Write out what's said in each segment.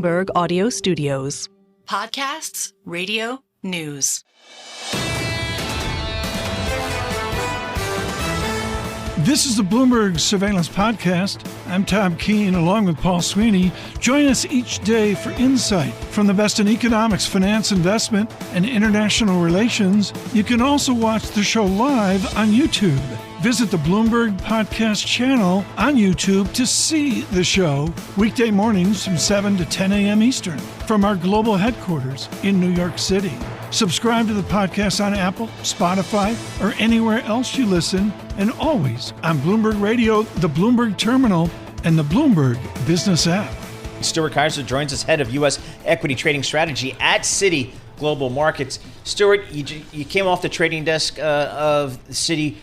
Bloomberg Audio Studios. Podcasts, radio, news. This is the Bloomberg Surveillance Podcast. I'm Tom Keene, along with Paul Sweeney. Join us each day for insight from the best in economics, finance, investment, and international relations. You can also watch the show live on YouTube. Visit the Bloomberg Podcast channel on YouTube to see the show weekday mornings from 7 to 10 a.m. Eastern from our global headquarters in New York City. Subscribe to the podcast on Apple, Spotify, or anywhere else you listen, and always on Bloomberg Radio, the Bloomberg Terminal, and the Bloomberg Business app. Stuart Kaiser joins us, head of U.S. equity trading strategy at Citi Global Markets. Stuart, you came off the trading desk of Citi.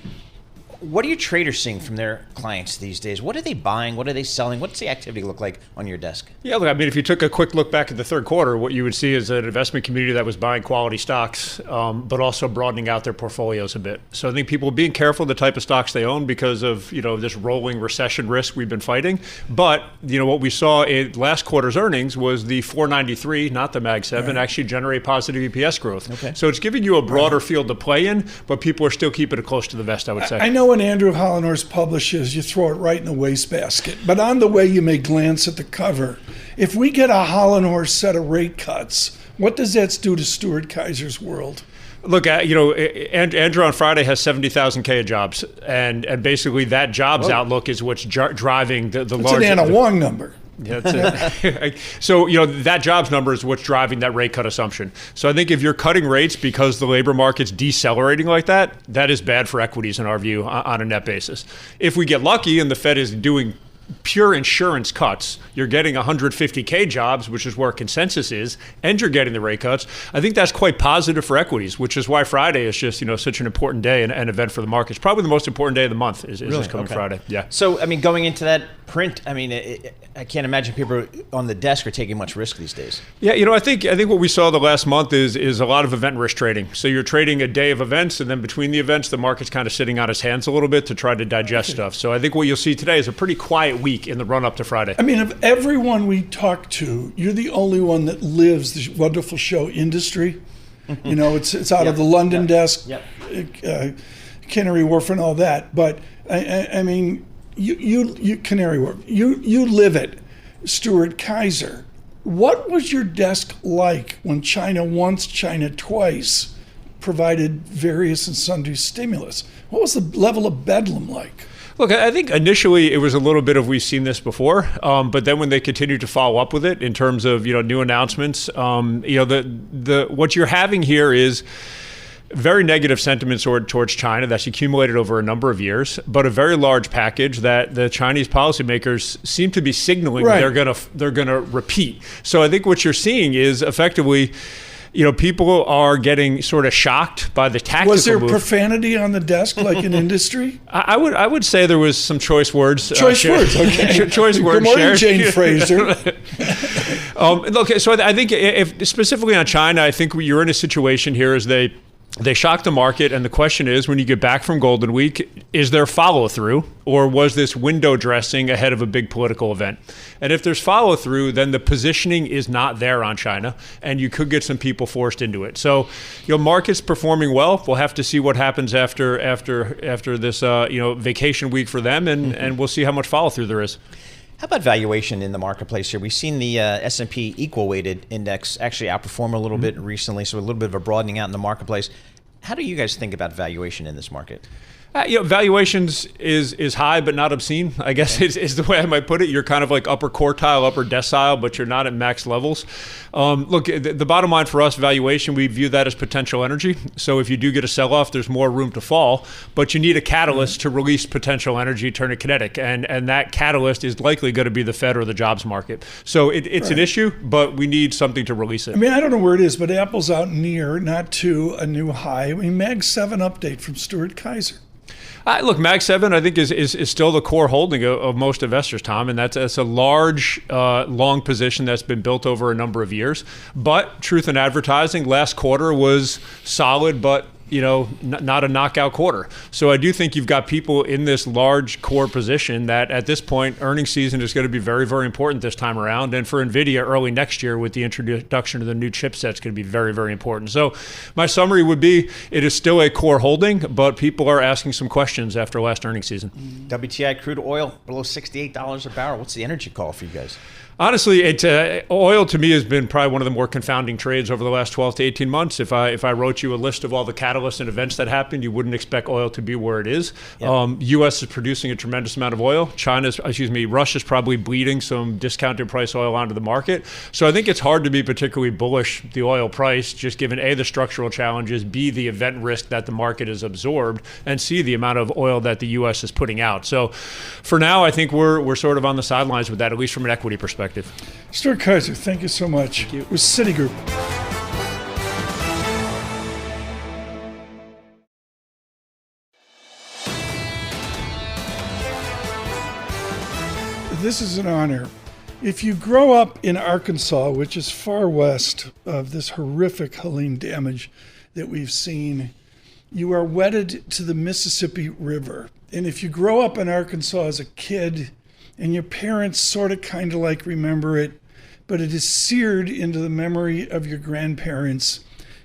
What are your traders seeing from their clients these days? What are they buying? What are they selling? What's the activity look like on your desk? Yeah, look, I mean, if you took a quick look back at the third quarter, what you would see is an investment community that was buying quality stocks, but also broadening out their portfolios a bit. So I think people being careful of the type of stocks they own because of, this rolling recession risk we've been fighting. But, what we saw in last quarter's earnings was the 493, not the Mag 7, actually generate positive EPS growth. Okay. So it's giving you a broader field to play in, but people are still keeping it close to the vest, I would say. I know when Andrew Hollenhorst publishes, you throw it right in the wastebasket. But on the way, you may glance at the cover. If we get a Hollenhorst set of rate cuts, what does that do to Stuart Kaiser's world? Look, Andrew on Friday has 70,000 of jobs, and basically that jobs outlook is what's driving the large. It's an Anna Wong number. Yeah, that's it. So, that jobs number is what's driving that rate cut assumption. So I think if you're cutting rates because the labor market's decelerating like that, that is bad for equities in our view on a net basis. If we get lucky and the Fed is doing pure insurance cuts, you're getting 150,000 jobs, which is where consensus is, and you're getting the rate cuts. I think that's quite positive for equities, which is why Friday is just, such an important day and an event for the markets. Probably the most important day of the month is really? This coming Friday. Yeah. So, going into that print, I can't imagine people on the desk are taking much risk these days. Yeah, I think what we saw the last month is a lot of event risk trading. So you're trading a day of events, and then between the events, the market's kind of sitting on its hands a little bit to try to digest stuff. So I think what you'll see today is a pretty quiet week in the run up to Friday. Of everyone we talk to, you're the only one that lives this wonderful show industry. It's out of the London desk, Canary Wharf and all that. But you Canary Wharf, you live it. Stuart Kaiser, what was your desk like when China once, China twice provided various and sundry stimulus? What was the level of bedlam like? Look, I think initially it was a little bit of we've seen this before, but then when they continued to follow up with it in terms of new announcements, what you're having here is very negative sentiments towards China that's accumulated over a number of years, but a very large package that the Chinese policymakers seem to be signaling they're gonna repeat. So I think what you're seeing is effectively, people are getting sort of shocked by the tactical Was there move. Profanity on the desk like in industry? I would say there was some choice words. Choice words, okay. Choice words Good morning, shared. Jane Fraser. Okay, so I think if specifically on China, I think you're in a situation here as they shocked the market, and the question is, when you get back from Golden Week, is there follow-through, or was this window dressing ahead of a big political event? And if there's follow-through, then the positioning is not there on China, and you could get some people forced into it. So, market's performing well. We'll have to see what happens after this, vacation week for them, and we'll see how much follow-through there is. How about valuation in the marketplace here? We've seen the S&P equal weighted index actually outperform a little bit recently, so a little bit of a broadening out in the marketplace. How do you guys think about valuation in this market? Valuations is high, but not obscene, I guess is the way I might put it. You're kind of like upper quartile, upper decile, but you're not at max levels. Look, the bottom line for us, valuation, we view that as potential energy. So if you do get a sell-off, there's more room to fall, but you need a catalyst to release potential energy, turn it kinetic. And that catalyst is likely going to be the Fed or the jobs market. So it's an issue, but we need something to release it. I don't know where it is, but Apple's out near, not to a new high. Mag 7 update from Stuart Kaiser. Look, Mag 7, I think, is still the core holding of most investors, Tom, and that's a large, long position that's been built over a number of years. But truth in advertising, last quarter was solid, but not a knockout quarter. So I do think you've got people in this large core position that at this point, earnings season is going to be very, very important this time around. And for NVIDIA early next year with the introduction of the new chipsets going to be very, very important. So my summary would be it is still a core holding, but people are asking some questions after last earnings season. WTI crude oil below $68 a barrel. What's the energy call for you guys? Honestly, oil to me has been probably one of the more confounding trades over the last 12 to 18 months. If I wrote you a list of all the catalysts and events that happened, you wouldn't expect oil to be where it is. Yep. U.S. is producing a tremendous amount of oil. Russia's probably bleeding some discounted price oil onto the market. So I think it's hard to be particularly bullish the oil price, just given A, the structural challenges, B, the event risk that the market has absorbed, and C, the amount of oil that the U.S. is putting out. So for now, I think we're sort of on the sidelines with that, at least from an equity perspective. Stuart Kaiser, thank you so much. Thank you. With Citigroup. This is an honor. If you grow up in Arkansas, which is far west of this horrific Helene damage that we've seen, you are wedded to the Mississippi River. And if you grow up in Arkansas as a kid, and your parents sort of kind of like remember it, but it is seared into the memory of your grandparents,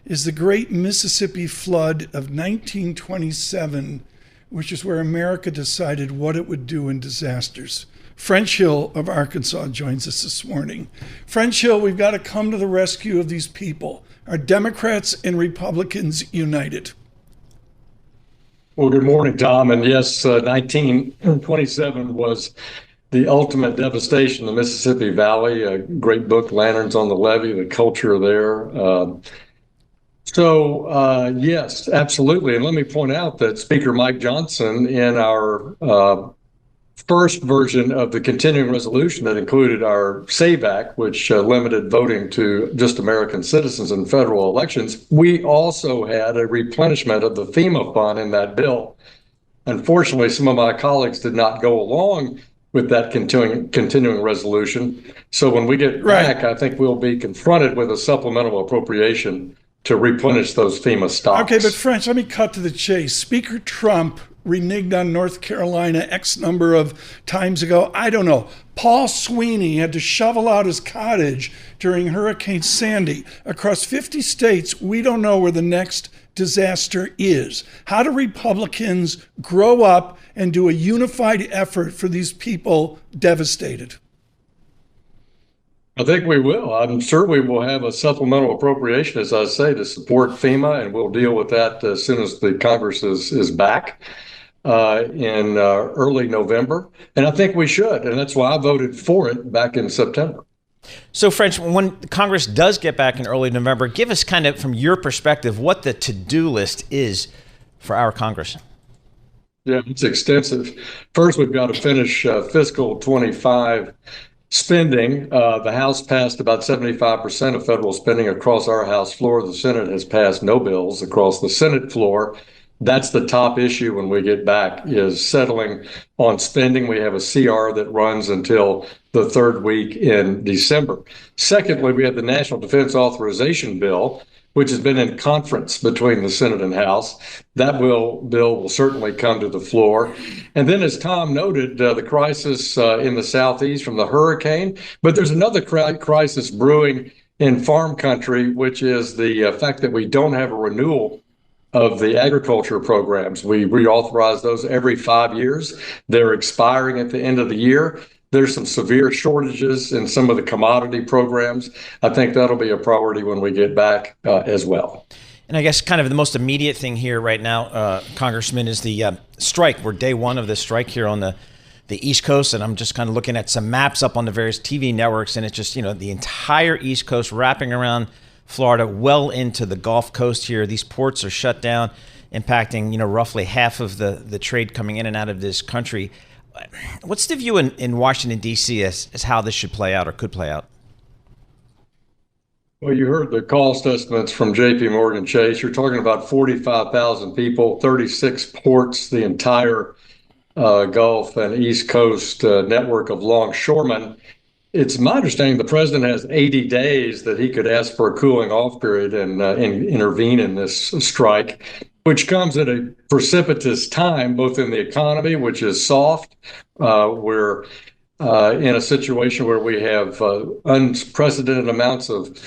is the great Mississippi flood of 1927, which is where America decided what it would do in disasters. French Hill of Arkansas joins us this morning. French Hill, we've got to come to the rescue of these people. Are Democrats and Republicans united? Well, good morning, Tom. And yes, 1927 was the ultimate devastation in the Mississippi Valley. A great book, Lanterns on the Levee, the culture there. Yes, absolutely. And let me point out that Speaker Mike Johnson, in our first version of the continuing resolution that included our SAVE Act, which limited voting to just American citizens in federal elections, we also had a replenishment of the FEMA fund in that bill. Unfortunately, some of my colleagues did not go along with that continuing resolution. So when we get back, I think we'll be confronted with a supplemental appropriation to replenish those FEMA stocks. Okay, but French, let me cut to the chase. Speaker Trump reneged on North Carolina X number of times ago. I don't know. Paul Sweeney had to shovel out his cottage during Hurricane Sandy. Across 50 states, we don't know where the next disaster is. How do Republicans grow up and do a unified effort for these people devastated? I think we will. I'm sure we will have a supplemental appropriation, as I say, to support FEMA, and we'll deal with that as soon as the Congress is back in early November. And I think we should, and that's why I voted for it back in September. So, French, when Congress does get back in early November, give us kind of, from your perspective, what the to-do list is for our Congress. Yeah, it's extensive. First, we've got to finish fiscal 25 spending. The House passed about 75% of federal spending across our House floor. The Senate has passed no bills across the Senate floor. That's the top issue when we get back, is settling on spending. We have a CR that runs until the third week in December. Secondly, we have the National Defense Authorization Bill, which has been in conference between the Senate and House. That bill will certainly come to the floor. And then, as Tom noted, the crisis in the Southeast from the hurricane. But there's another crisis brewing in farm country, which is the fact that we don't have a renewal of the agriculture programs. We reauthorize those every 5 years. They're expiring at the end of the year. There's some severe shortages in some of the commodity programs. I think that'll be a priority when we get back as well. And I guess kind of the most immediate thing here right now, Congressman, is the strike. We're day one of the strike here on the East Coast, and I'm just kind of looking at some maps up on the various TV networks, and it's just, the entire East Coast wrapping around Florida, well into the Gulf Coast here. These ports are shut down, impacting, roughly half of the trade coming in and out of this country. What's the view in Washington, D.C. as how this should play out or could play out? Well, you heard the cost estimates from J.P. Morgan Chase. You're talking about 45,000 people, 36 ports, the entire Gulf and East Coast network of longshoremen. It's my understanding the president has 80 days that he could ask for a cooling off period and intervene in this strike, which comes at a precipitous time, both in the economy, which is soft. We're in a situation where we have unprecedented amounts of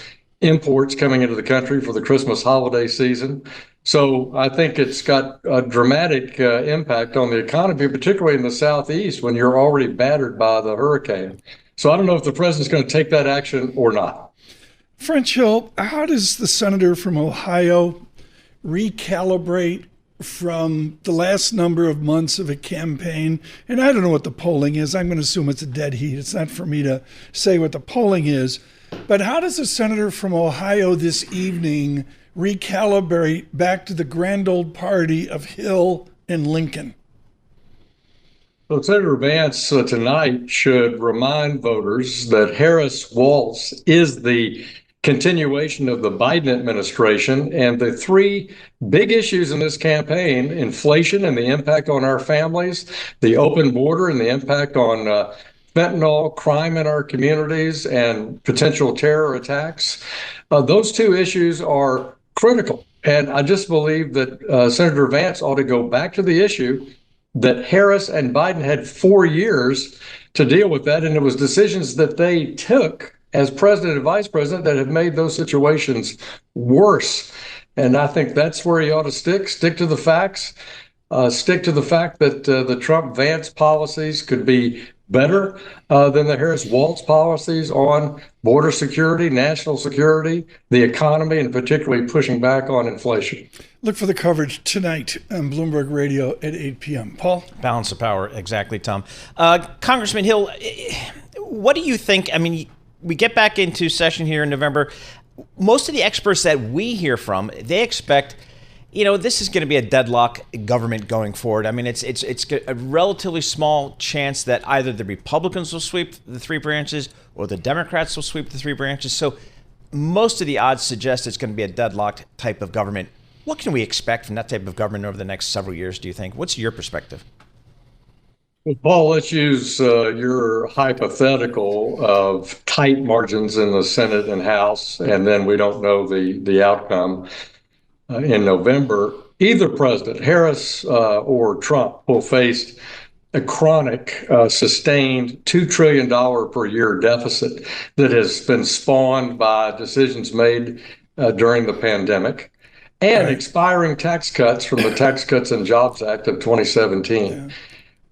imports coming into the country for the Christmas holiday season. So I think it's got a dramatic impact on the economy, particularly in the Southeast when you're already battered by the hurricane. So I don't know if the president's going to take that action or not. French Hill, how does the senator from Ohio recalibrate from the last number of months of a campaign? And I don't know what the polling is. I'm going to assume it's a dead heat. It's not for me to say what the polling is. But how does a senator from Ohio this evening recalibrate back to the grand old party of Hill and Lincoln? So Senator Vance tonight should remind voters that Harris-Walz is the continuation of the Biden administration, and the three big issues in this campaign: inflation and the impact on our families, the open border and the impact on fentanyl, crime in our communities, and potential terror attacks. Those two issues are critical. And I just believe that Senator Vance ought to go back to the issue that Harris and Biden had 4 years to deal with that. And it was decisions that they took as president and vice president that have made those situations worse. And I think that's where he ought to stick to the facts, stick to the fact that the Trump-Vance policies could be better than the Harris-Walz policies on border security, national security, the economy, and particularly pushing back on inflation. Look for the coverage tonight on Bloomberg Radio at 8 p.m. Paul? Balance of power. Exactly, Tom. Congressman Hill, what do you think? I mean, we get back into session here in November. Most of the experts that we hear from, they expect, this is going to be a deadlock government going forward. I mean, it's a relatively small chance that either the Republicans will sweep the three branches or the Democrats will sweep the three branches. So most of the odds suggest it's going to be a deadlocked type of government. What can we expect from that type of government over the next several years, do you think? What's your perspective? Well, Paul, let's use your hypothetical of tight margins in the Senate and House, and then we don't know the outcome in November. Either president, Harris or Trump, will face a chronic, sustained $2 trillion per year deficit that has been spawned by decisions made during the pandemic and expiring tax cuts from the Tax Cuts and Jobs Act of 2017. Yeah.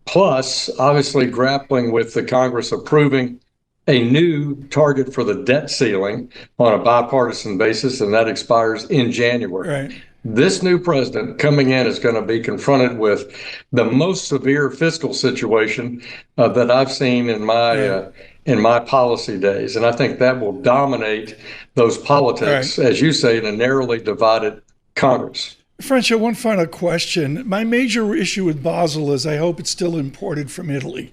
Plus, obviously, grappling with the Congress approving a new target for the debt ceiling on a bipartisan basis, and that expires in January. Right. This new president coming in is going to be confronted with the most severe fiscal situation that I've seen in my policy days, and I think that will dominate those politics, as you say, in a narrowly divided Congress. French, one final question. My major issue with Basel is I hope it's still imported from Italy,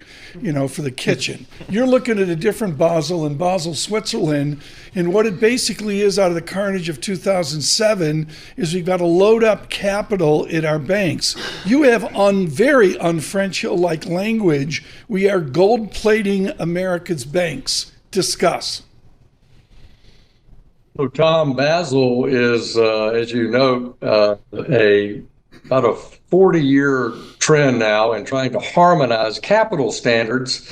for the kitchen. You're looking at a different Basel in Basel, Switzerland, and what it basically is out of the carnage of 2007 is we've got to load up capital in our banks. You have very un-French Hill-like language. We are gold-plating America's banks. Discuss. So, Tom, Basel is, as you know, about a 40-year trend now in trying to harmonize capital standards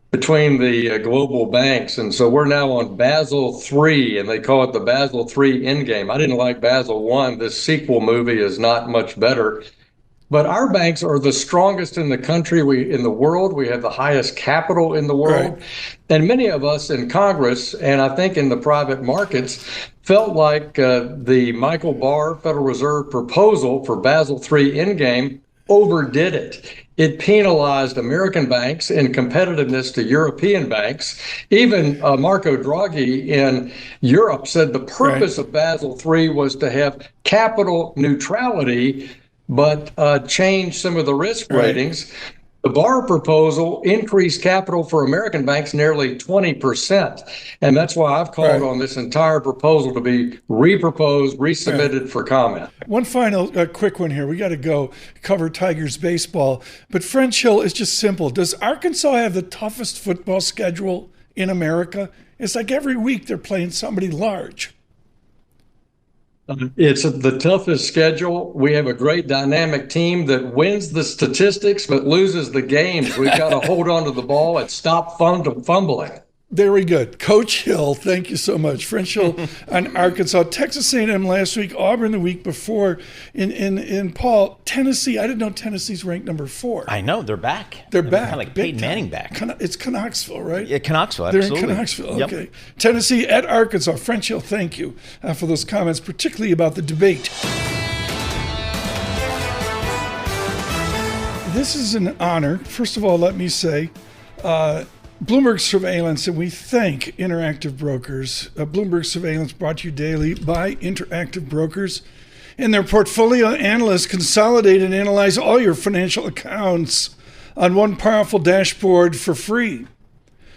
between the global banks. And so we're now on Basel III, and they call it the Basel III Endgame. I didn't like Basel I. This sequel movie is not much better. But our banks are the strongest in the country, in the world. We have the highest capital in the world. Right. And many of us in Congress, and I think in the private markets, felt like the Michael Barr Federal Reserve proposal for Basel III Endgame overdid it. It penalized American banks in competitiveness to European banks. Even Marco Draghi in Europe said the purpose of Basel III was to have capital neutrality, but change some of the risk ratings. The Barr proposal increased capital for American banks nearly 20%. And that's why I've called on this entire proposal to be reproposed, resubmitted for comment. One final quick one here. We got to go cover Tigers baseball. But French Hill is just simple. Does Arkansas have the toughest football schedule in America? It's like every week they're playing somebody large. It's the toughest schedule. We have a great dynamic team that wins the statistics but loses the games. We've got to hold on to the ball and stop fumbling. Very good. Coach Hill, thank you so much. French Hill on Arkansas. Texas A&M last week, Auburn the week before. In Paul, Tennessee, I didn't know Tennessee's ranked number 4. I know, they're back. They're back. Kind of like Peyton Manning back. It's Knoxville, right? Yeah, Knoxville, absolutely. They're in Knoxville, okay. Yep. Tennessee at Arkansas. French Hill, thank you for those comments, particularly about the debate. This is an honor. First of all, let me say, Bloomberg Surveillance, and we thank Interactive Brokers. Bloomberg Surveillance brought to you daily by Interactive Brokers. And their portfolio analysts consolidate and analyze all your financial accounts on one powerful dashboard for free.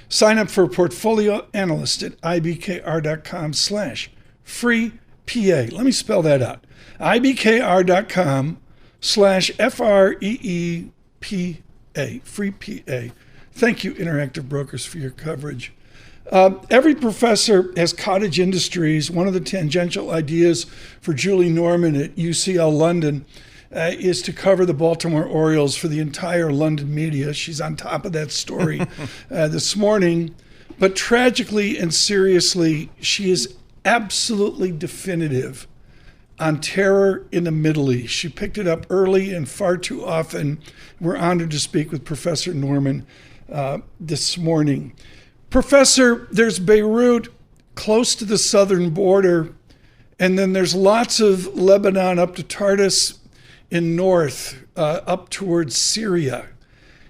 Sign up for a portfolio analyst at ibkr.com/free PA. Let me spell that out. ibkr.com/FREEPA, free PA. Thank you, Interactive Brokers, for your coverage. Every professor has cottage industries. One of the tangential ideas for Julie Norman at UCL London is to cover the Baltimore Orioles for the entire London media. She's on top of that story this morning. But tragically and seriously, she is absolutely definitive on terror in the Middle East. She picked it up early and far too often. We're honored to speak with Professor Norman this morning. Professor, there's Beirut close to the southern border, and then there's lots of Lebanon up to Tartus in north, up towards Syria.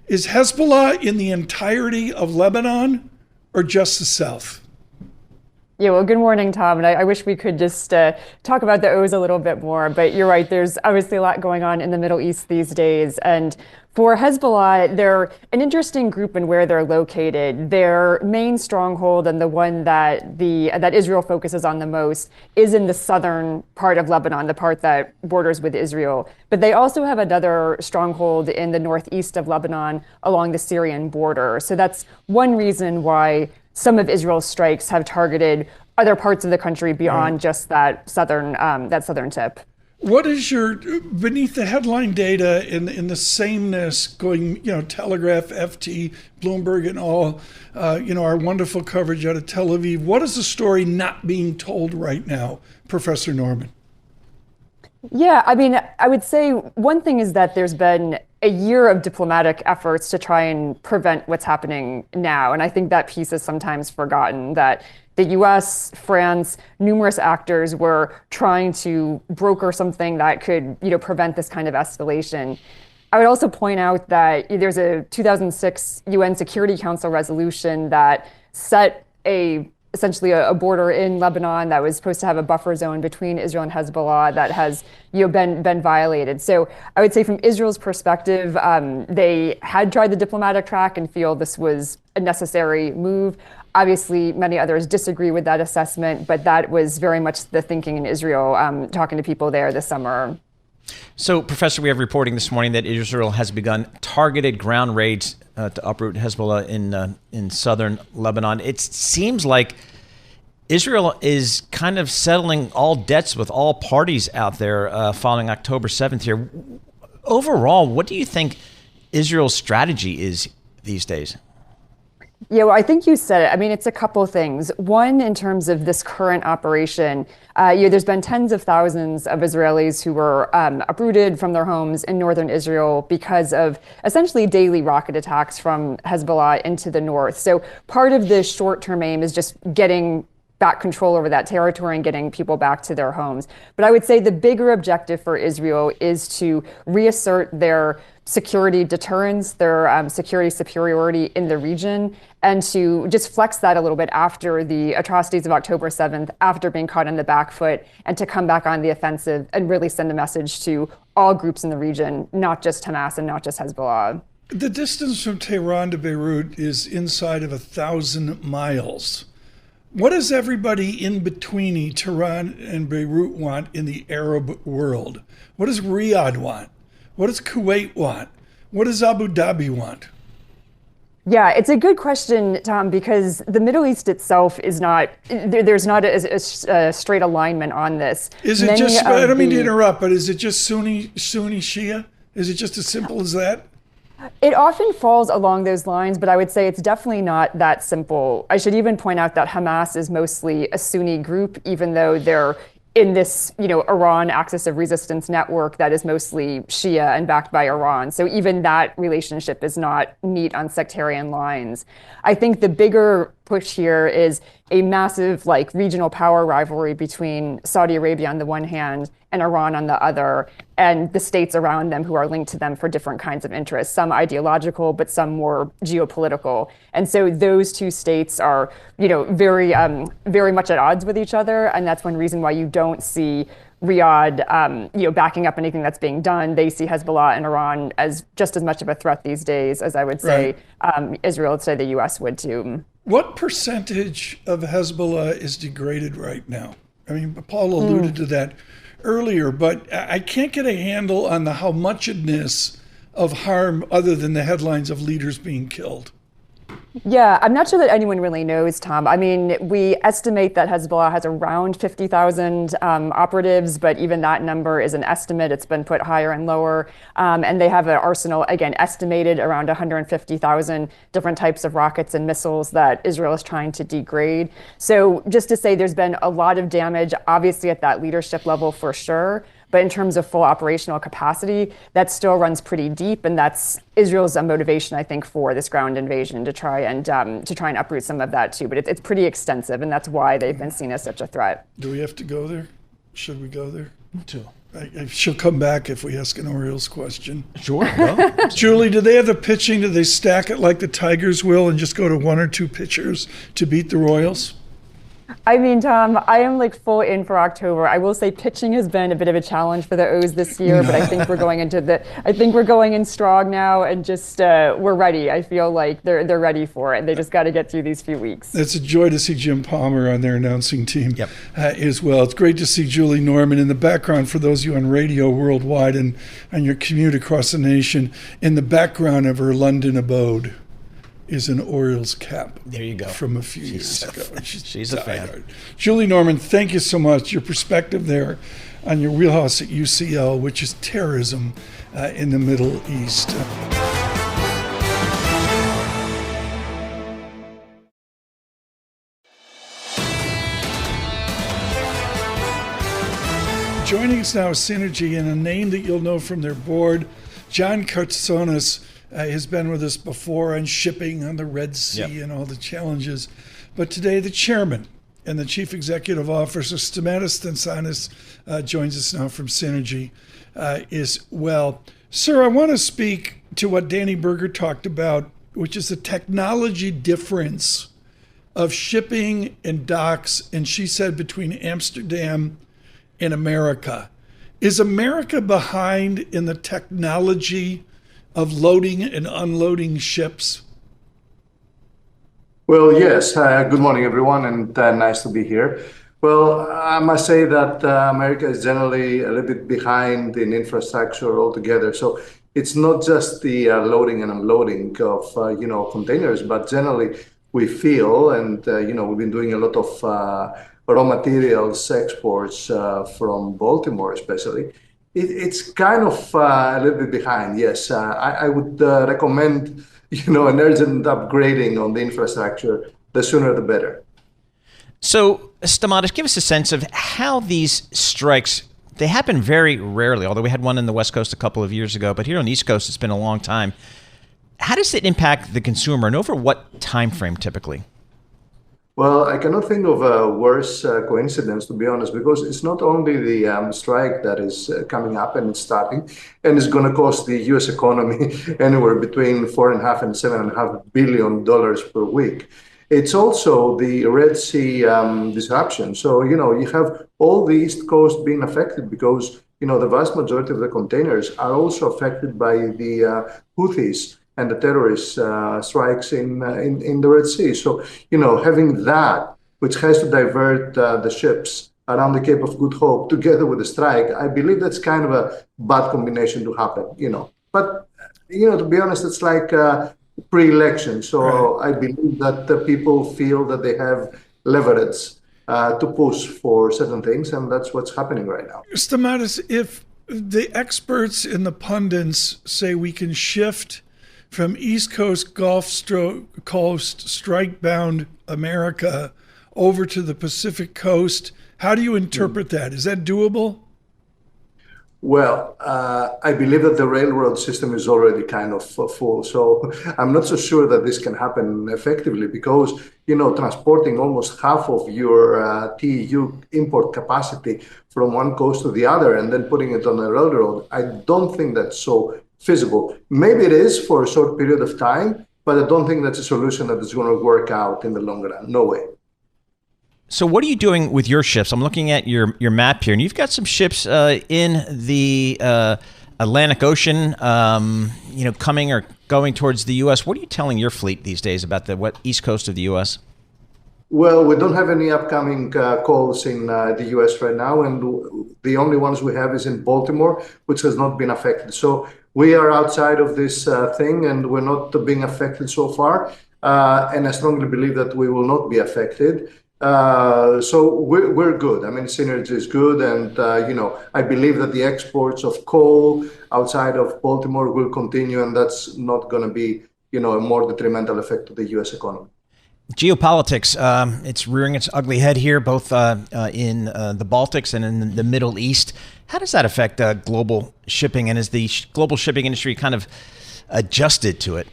Is Hezbollah in the entirety of Lebanon or just the south? Yeah, well, good morning, Tom. And I wish we could just talk about the O's a little bit more, but you're right. There's obviously a lot going on in the Middle East these days. And for Hezbollah, they're an interesting group in where they're located. Their main stronghold, and the one that Israel focuses on the most, is in the southern part of Lebanon, the part that borders with Israel. But they also have another stronghold in the northeast of Lebanon along the Syrian border. So that's one reason why some of Israel's strikes have targeted other parts of the country beyond just that southern tip. What is your, beneath the headline data in the sameness going, Telegraph, FT, Bloomberg, and all, our wonderful coverage out of Tel Aviv, what is the story not being told right now, Professor Norman? Yeah, I mean, I would say one thing is that there's been a year of diplomatic efforts to try and prevent what's happening now. And I think that piece is sometimes forgotten, that the US, France, numerous actors were trying to broker something that could, prevent this kind of escalation. I would also point out that there's a 2006 UN Security Council resolution that set essentially a border in Lebanon that was supposed to have a buffer zone between Israel and Hezbollah that has been violated. So I would say from Israel's perspective, they had tried the diplomatic track and feel this was a necessary move. Obviously, many others disagree with that assessment, but that was very much the thinking in Israel, talking to people there this summer. So, Professor, we have reporting this morning that Israel has begun targeted ground raids to uproot Hezbollah in southern Lebanon. It seems like Israel is kind of settling all debts with all parties out there following October 7th here. Overall, what do you think Israel's strategy is these days? Yeah, well, I think you said it. I mean, it's a couple of things. One, in terms of this current operation, there's been tens of thousands of Israelis who were uprooted from their homes in northern Israel because of essentially daily rocket attacks from Hezbollah into the north. So part of the short-term aim is just getting back control over that territory and getting people back to their homes. But I would say the bigger objective for Israel is to reassert their security deterrence, their security superiority in the region, and to just flex that a little bit after the atrocities of October 7th, after being caught on the back foot, and to come back on the offensive and really send a message to all groups in the region, not just Hamas and not just Hezbollah. The distance from Tehran to Beirut is inside of 1,000 miles. What does everybody in between Tehran and Beirut want in the Arab world? What does Riyadh want? What does Kuwait want? What does Abu Dhabi want? Yeah, it's a good question, Tom, because the Middle East itself is not, there's not a straight alignment on this. Is it just, I don't mean to interrupt, but is it just Sunni Shia? Is it just as simple as that? It often falls along those lines, but I would say it's definitely not that simple. I should even point out that Hamas is mostly a Sunni group, even though they're in this, Iran axis of resistance network that is mostly Shia and backed by Iran. So even that relationship is not neat on sectarian lines. I think the bigger push here is a massive regional power rivalry between Saudi Arabia on the one hand and Iran on the other, and the states around them who are linked to them for different kinds of interests, some ideological, but some more geopolitical. And so those two states are, very, very much at odds with each other. And that's one reason why you don't see Riyadh, backing up anything that's being done. They see Hezbollah and Iran as just as much of a threat these days as I would say Israel would say the U.S. would too. What percentage of Hezbollah is degraded right now? I mean, Paul alluded to that earlier, but I can't get a handle on the how muchedness of harm other than the headlines of leaders being killed. Yeah, I'm not sure that anyone really knows, Tom. I mean, we estimate that Hezbollah has around 50,000 operatives, but even that number is an estimate. It's been put higher and lower. And they have an arsenal, again, estimated around 150,000 different types of rockets and missiles that Israel is trying to degrade. So just to say there's been a lot of damage, obviously at that leadership level for sure. But in terms of full operational capacity, that still runs pretty deep, and that's Israel's motivation, I think, for this ground invasion to try and uproot some of that too. But it's pretty extensive, and that's why they've been seen as such a threat. Do we have to go there? Should we go there? She'll come back if we ask an Orioles question. Sure. No. Julie, do they have the pitching? Do they stack it like the Tigers will and just go to one or two pitchers to beat the Royals? I mean, Tom, I am full in for October. I will say pitching has been a bit of a challenge for the O's this year, but I think we're going in strong now and just we're ready. I feel like they're ready for it. They just got to get through these few weeks. It's a joy to see Jim Palmer on their announcing team as well. It's great to see Julie Norman in the background for those of you on radio worldwide and on your commute across the nation. In the background of her London abode is an Orioles cap. There you go. From a few years ago. She's a fan. Julie Norman, thank you so much. Your perspective there on your wheelhouse at UCL, which is terrorism in the Middle East. Joining us now is Seanergy, and a name that you'll know from their board, John Katsonis. Has been with us before on shipping on the Red Sea and all the challenges. But today, the chairman and the chief executive officer, Stamatis Tsantanis, joins us now from Seanergy as well. Sir, I want to speak to what Danny Berger talked about, which is the technology difference of shipping and docks, and she said between Amsterdam and America. Is America behind in the technology of loading and unloading ships? Well, yes. Good morning, everyone, and nice to be here. Well, I must say that America is generally a little bit behind in infrastructure altogether. So it's not just the loading and unloading of containers, but generally we feel, and we've been doing a lot of raw materials exports from Baltimore, especially. It's kind of a little bit behind, yes. I would recommend, an urgent upgrading on the infrastructure. The sooner the better. So, Stamatis, give us a sense of how these strikes, they happen very rarely, although we had one in the West Coast a couple of years ago, but here on the East Coast, it's been a long time. How does it impact the consumer, and over what time frame typically? Well, I cannot think of a worse coincidence, to be honest, because it's not only the strike that is coming up and it's starting, and it's going to cost the U.S. economy anywhere between $4.5 and $7.5 billion per week. It's also the Red Sea disruption. So, you have all the East Coast being affected because, the vast majority of the containers are also affected by the Houthis and the terrorist strikes in the Red Sea. So, having that, which has to divert the ships around the Cape of Good Hope together with the strike, I believe that's kind of a bad combination to happen, But, to be honest, it's like, pre-election. So I believe that the people feel that they have leverage to push for certain things, and that's what's happening right now. Stamatis, if the experts and the pundits say we can shift from East Coast, Coast, strike-bound America over to the Pacific Coast, how do you interpret that? Is that doable? Well, I believe that the railroad system is already kind of full. So I'm not so sure that this can happen effectively because, transporting almost half of your TEU import capacity from one coast to the other and then putting it on a railroad, I don't think that's so feasible. Maybe it is for a short period of time, but I don't think that's a solution that is going to work out in the long run. No way. So what are you doing with your ships? I'm looking at your map here, and you've got some ships in the Atlantic Ocean, coming or going towards the U.S. What are you telling your fleet these days about the east coast of the U.S.? Well, we don't have any upcoming calls in the U.S. right now, and the only ones we have is in Baltimore, which has not been affected. So we are outside of this thing, and we're not being affected so far. And I strongly believe that we will not be affected. So we're good. I mean, Seanergy is good. And, I believe that the exports of coal outside of Baltimore will continue. And that's not going to be, a more detrimental effect to the U.S. economy. Geopolitics, it's rearing its ugly head here, both in the Baltics and in the Middle East. How does that affect global shipping? And is the global shipping industry kind of adjusted to it?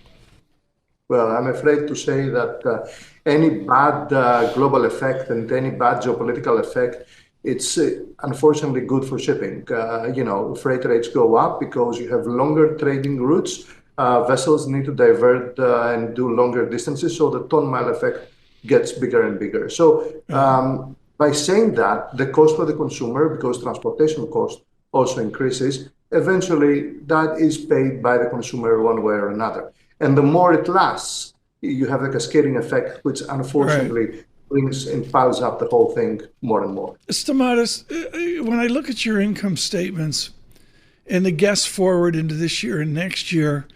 Well, I'm afraid to say that any bad global effect and any bad geopolitical effect, it's unfortunately good for shipping. Freight rates go up because you have longer trading routes. Vessels need to divert and do longer distances, so the ton-mile effect gets bigger and bigger. So by saying that, the cost for the consumer, because transportation cost also increases, eventually that is paid by the consumer one way or another. And the more it lasts, you have a cascading effect, which unfortunately brings and piles up the whole thing more and more. Stamatis, when I look at your income statements and the guess forward into this year and next year,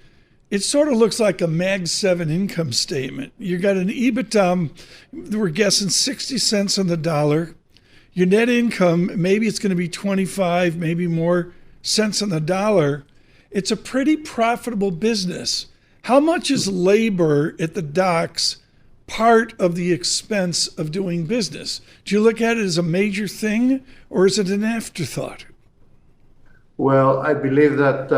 it sort of looks like a Mag 7 income statement. You got an EBITDA, we're guessing 60 cents on the dollar. Your net income, maybe it's going to be 25, maybe more cents on the dollar. It's a pretty profitable business. How much is labor at the docks part of the expense of doing business? Do you look at it as a major thing, or is it an afterthought? Well, I believe that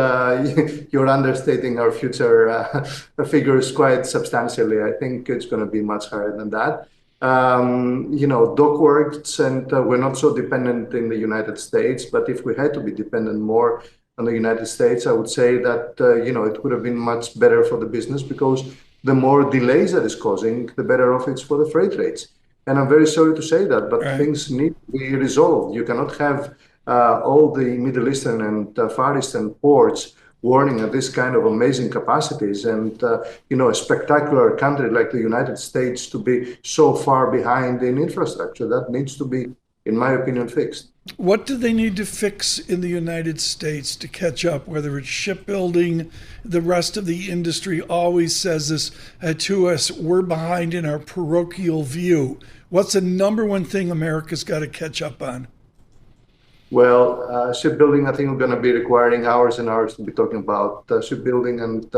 you're understating our future figures quite substantially. I think it's going to be much higher than that. Dockworkers, and we're not so dependent in the United States, but if we had to be dependent more on the United States, I would say that, it would have been much better for the business because the more delays that is causing, the better off it's for the freight rates. And I'm very sorry to say that, but things need to be resolved. You cannot have all the Middle Eastern and Far Eastern ports warning at this kind of amazing capacities and, a spectacular country like the United States to be so far behind in infrastructure. That needs to be, in my opinion, fixed. What do they need to fix in the United States to catch up, whether it's shipbuilding? The rest of the industry always says this to us, we're behind in our parochial view. What's the number one thing America's got to catch up on? Well, shipbuilding, I think we're going to be requiring hours and hours to be talking about shipbuilding and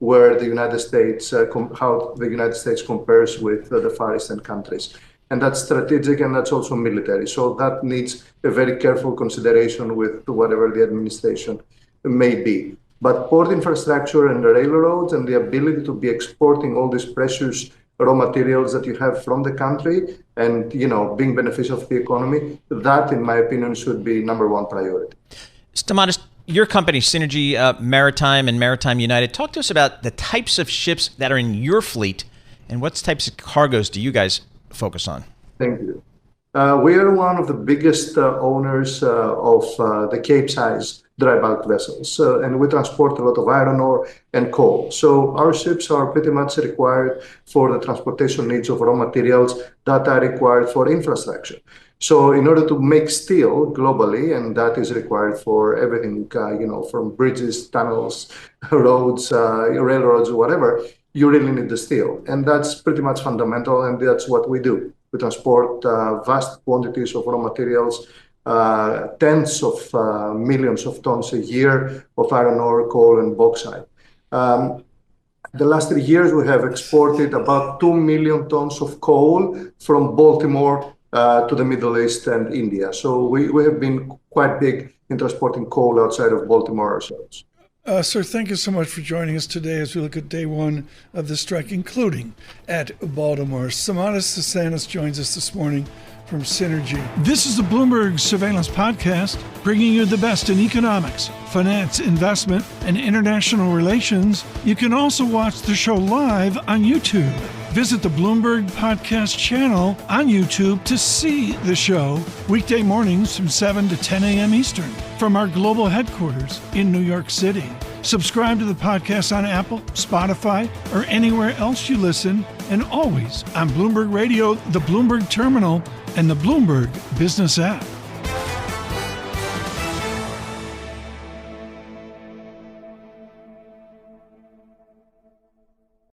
where the United States, how the United States compares with the Far Eastern countries. And that's strategic and that's also military. So that needs a very careful consideration with whatever the administration may be. But port infrastructure and the railroads and the ability to be exporting all these precious raw materials that you have from the country and, being beneficial for the economy, that, in my opinion, should be number one priority. Stamatis, your company, Seanergy Martime and Maritime United, talk to us about the types of ships that are in your fleet and what types of cargoes do you guys focus on? Thank you. We are one of the biggest owners of the Capesize dry bulk vessels, and we transport a lot of iron ore and coal. So our ships are pretty much required for the transportation needs of raw materials that are required for infrastructure. So in order to make steel globally, and that is required for everything, from bridges, tunnels, roads, railroads, whatever, you really need the steel. And that's pretty much fundamental, and that's what we do. We transport vast quantities of raw materials, tens of millions of tons a year of iron ore, coal, and bauxite. The last 3 years, we have exported about 2 million tons of coal from Baltimore to the Middle East and India. So we have been quite big in transporting coal outside of Baltimore ourselves. Sir, thank you so much for joining us today as we look at day one of the strike, including at Baltimore. Stamatis Tsantanis joins us this morning from Seanergy. This is the Bloomberg Surveillance Podcast, bringing you the best in economics, finance, investment, and international relations. You can also watch the show live on YouTube. Visit the Bloomberg Podcast channel on YouTube to see the show weekday mornings from 7 to 10 a.m. Eastern from our global headquarters in New York City. Subscribe to the podcast on Apple, Spotify, or anywhere else you listen, and always on Bloomberg Radio, the Bloomberg Terminal, and the Bloomberg Business app.